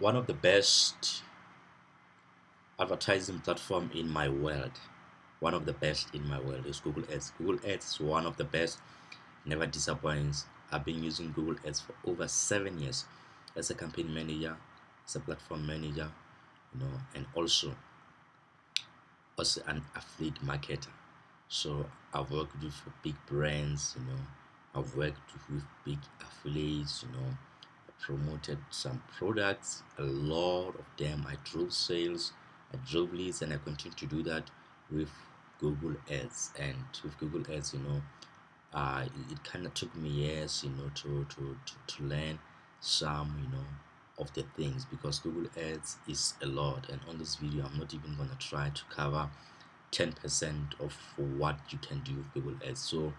One of the best advertising platform in my world, one of the best in my world is Google Ads. Google Ads is one of the best, never disappoints. I've been using Google Ads for over 7 years as a campaign manager, as a platform manager, and also as an affiliate marketer. So I've worked with big brands, I've worked with big affiliates, I promoted some products, a lot of them. I drove sales, I drove leads, and I continue to do that with Google Ads. And with Google Ads, it kind of took me years, to learn some, of the things, because Google Ads is a lot. And on this video, I'm not even gonna try to cover 10% of what you can do with Google Ads. So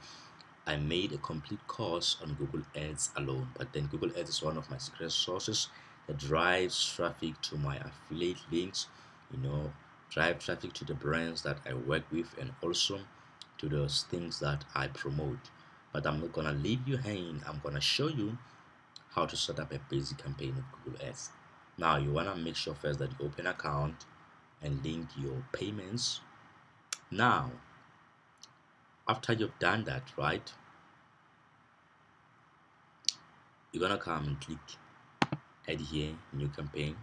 I made a complete course on Google Ads alone, but then Google Ads is one of my secret sources that drives traffic to my affiliate links, you know, drive traffic to the brands that I work with, and also to those things that I promote. But I'm not gonna leave you hanging. I'm gonna show you how to set up a basic campaign with Google Ads. Now you wanna make sure first that you open an account and link your payments. Now, after you've done that, right, you're gonna come and click add here, new campaign.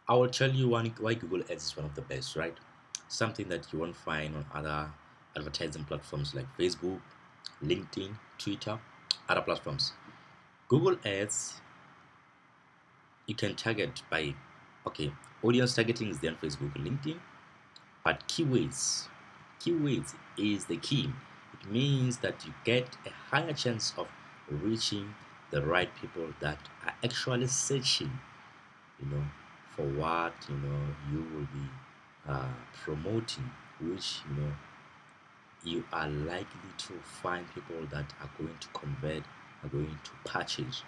I will tell you why Google Ads is one of the best, right? Something that you won't find on other advertising platforms like Facebook, LinkedIn, Twitter, other platforms. Google Ads, you can target by, okay, audience targeting is there on Facebook and LinkedIn, but keywords is the key. It means that you get a higher chance of reaching the right people that are actually searching, you know, for what you will be promoting, which you are likely to find people that are going to convert, are going to purchase.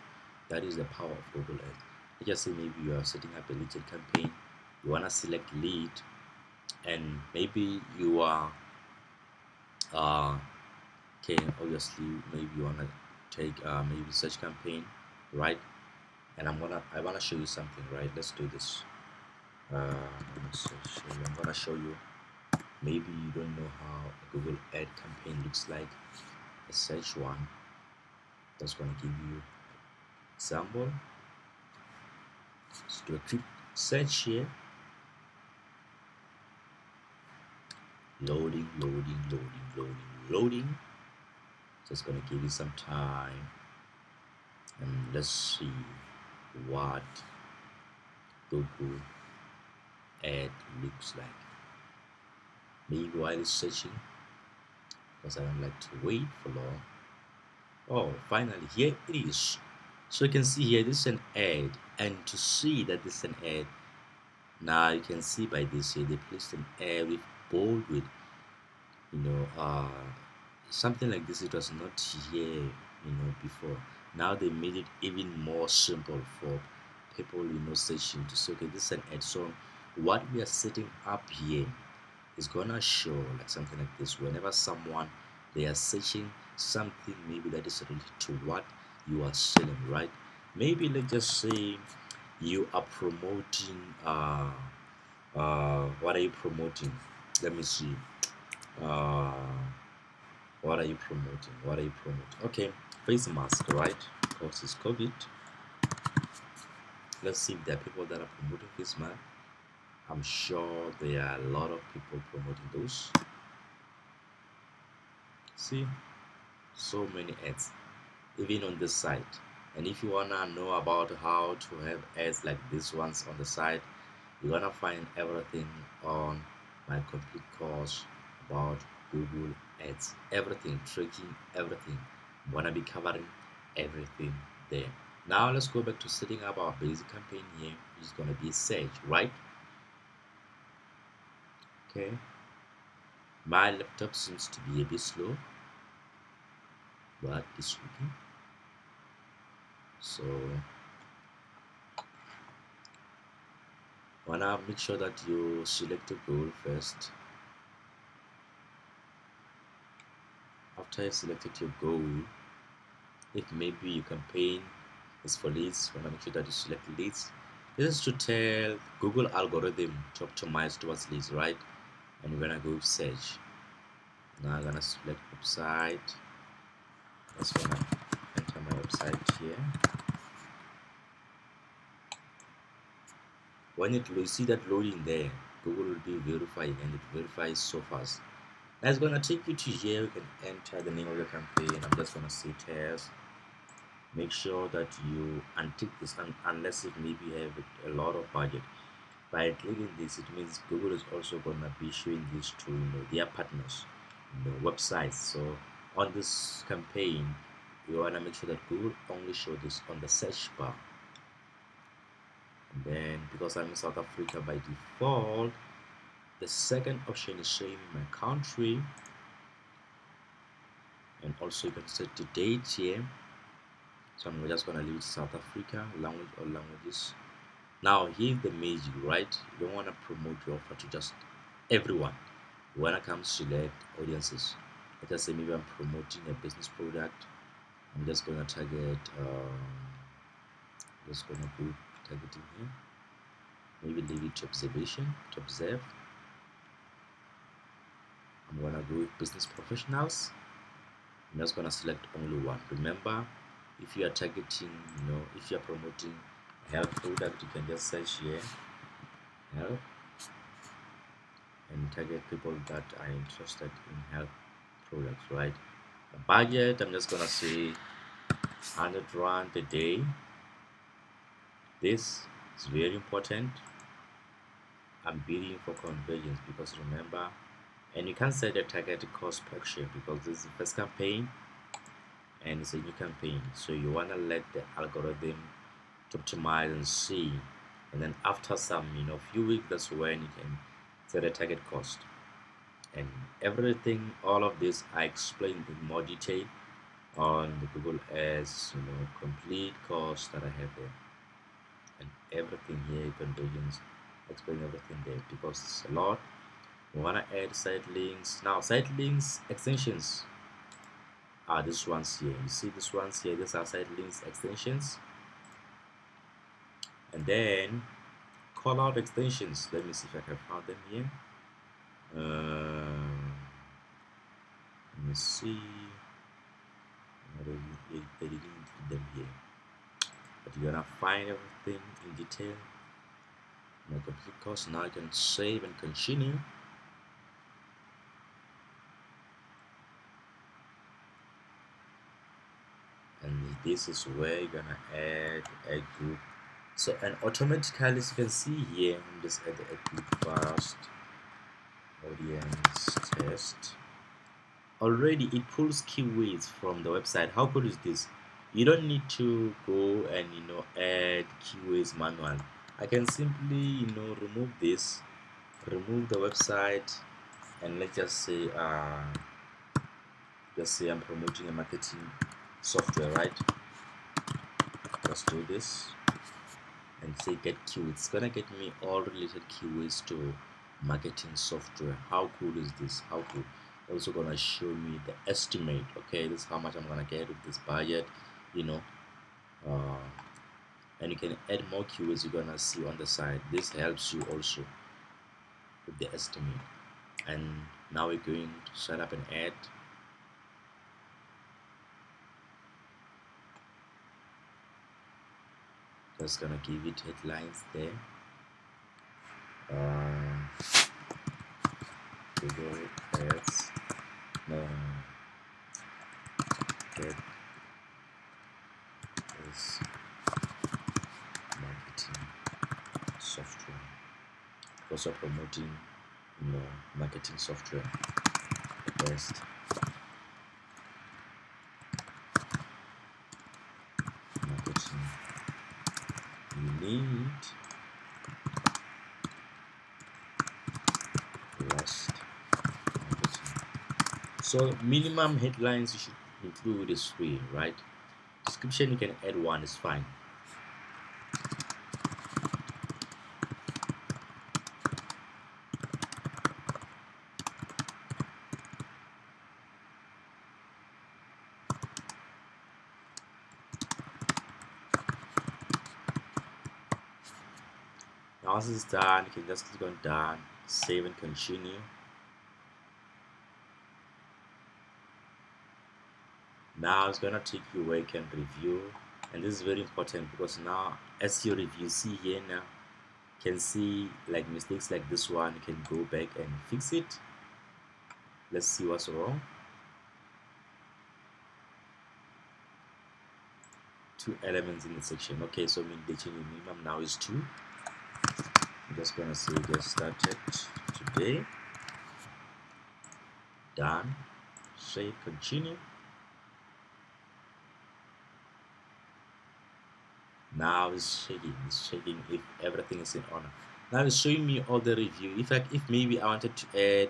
That is the power of Google Ads. Let's just say maybe you are setting up a lead campaign, you want to select lead, and maybe you are okay, obviously maybe you want to take maybe search campaign, right? And I want to show you something, right? Let's do this. I'm gonna show you. Maybe you don't know how a Google ad campaign looks like. A search one. That's gonna give you example. Let's do a quick search here. Loading. Just gonna give you some time, and let's see what Google ad looks like. Maybe while it's searching, because I don't like to wait for long. Oh, finally, here it is. So you can see here, this is an ad, and to see that this is an ad, now you can see by this here, they placed an ad with bold with, you know, uh, something like this. It was not here, before. Now they made it even more simple for people, searching to say, okay, this is an ad. So what we are setting up here is gonna show like something like this. Whenever someone they are searching something maybe that is related to what you are selling, right? Maybe let's just say you are promoting what are you promoting? Let me see. uh what are you promoting? Okay, face mask, right? Because it's COVID. Let's see if there are people that are promoting face mask. I'm sure there are a lot of people promoting those. See, so many ads even on this site. And if you wanna know about how to have ads like these ones on the site, you're gonna find everything on my complete course about Google Ads. Everything, tracking everything. I'm gonna be covering everything there. Now let's go back to setting up our basic campaign here, which is gonna be search, right? Okay. My laptop seems to be a bit slow, but it's working. So wanna make sure that you select a goal first. After you selected your goal, if maybe your campaign It's for leads. You want to make sure that you select leads. This is to tell Google algorithm to optimize towards leads, right? And we're gonna go search. Now I'm gonna select website. Just gonna enter my website here. When you see that loading there, Google will be verifying, and it verifies so fast. Now it's gonna take you to here. You can enter the name of your campaign. I'm just gonna say test. Make sure that you untick this unless if maybe you have a lot of budget. By clicking this, it means Google is also gonna be showing this to their partners, websites. So on this campaign, you wanna make sure that Google only show this on the search bar. And then because I'm in South Africa by default, the second option is showing my country, and also you can set the date here. So I'm just gonna leave South Africa, language or languages. Now here's the magic, right? You don't want to promote your offer to just everyone. You want to come select audiences. Let us say maybe I'm promoting a business product. I'm just gonna target. Just gonna go targeting here. Maybe leave it to observation to observe. I'm gonna go with business professionals. I'm just gonna select only one. Remember, if you are targeting, if you are promoting a health product, you can just search here health and target people that are interested in health products, right? The budget, I'm just gonna say 100 rand a day. This is very important. I'm bidding for conversions because remember, and you can't set the target cost per share because this is the first campaign and it's a new campaign, so you want to let the algorithm to optimize and see, and then after some few weeks, that's when you can set a target cost. And everything, all of this I explained in more detail on the Google Ads complete course that I have there, and everything here, conversions, explain everything there because it's a lot. We want to add site links. Now site links extensions are these ones here. You see these ones here, these are site links extensions. And then call out extensions. Let me see if I can find them here. Let me see. They didn't include them here, but you're gonna find everything in detail. My complete course. Now I can save and continue. And this is where you're gonna add a group. So, and automatically, as you can see here, I'm just add a group first. Audience test. Already it pulls keywords from the website. How cool is this? You don't need to go and add keywords manually. I can simply remove this, remove the website, and let's just say I'm promoting a marketing software, right? Let's do this and say get keywords. It's gonna get me all related keywords to marketing software. How cool is this? How cool. Also gonna show me the estimate. Okay, this is how much I'm gonna get with this budget, and you can add more keywords. You're gonna see on the side. This helps you also with the estimate. And now we're going to set up an ad. Just gonna give it headlines there. Google Ads. Get this marketing software. Also promoting, marketing software. The best marketing you need. Best marketing. So minimum headlines you should include is 3, right? Description you can add 1, is fine. Once it's done, you can just click on done, save and continue. Now it's gonna take you where you can review, and this is very important because now as you review, see here now, you can see like mistakes like this one. You can go back and fix it. Let's see what's wrong. Two elements in the section. Okay, so mean the change minimum now is 2. I'm just gonna say get started today. Done. Save, continue. Now it's checking if everything is in order. Now it's showing me all the review. If maybe I wanted to add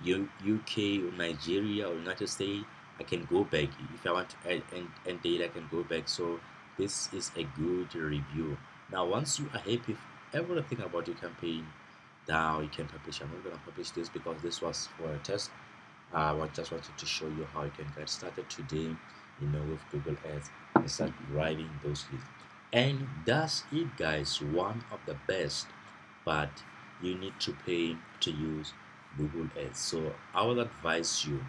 UK or Nigeria or United States, I can go back. If I want to add and data, I can go back. So this is a good review. Now once you are happy with everything about your campaign, now you can publish. I'm not gonna publish this because this was for a test. I just wanted to show you how you can get started today, with Google Ads and start driving those leads. And that's it, guys. One of the best, but you need to pay to use Google Ads. So I would advise you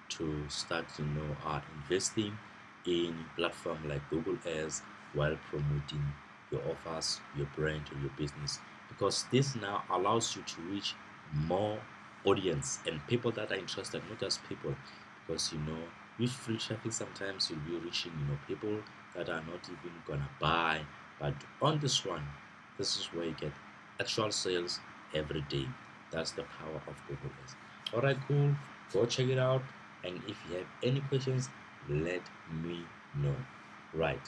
to start, investing in platform like Google Ads while promoting your offers, your brand, or your business, because this now allows you to reach more audience and people that are interested, not just people, because with free traffic sometimes you'll be reaching people that are not even gonna buy, but on this one, this is where you get actual sales every day. That's the power of Google Ads. All right, cool, go check it out, and if you have any questions, let me know. Right.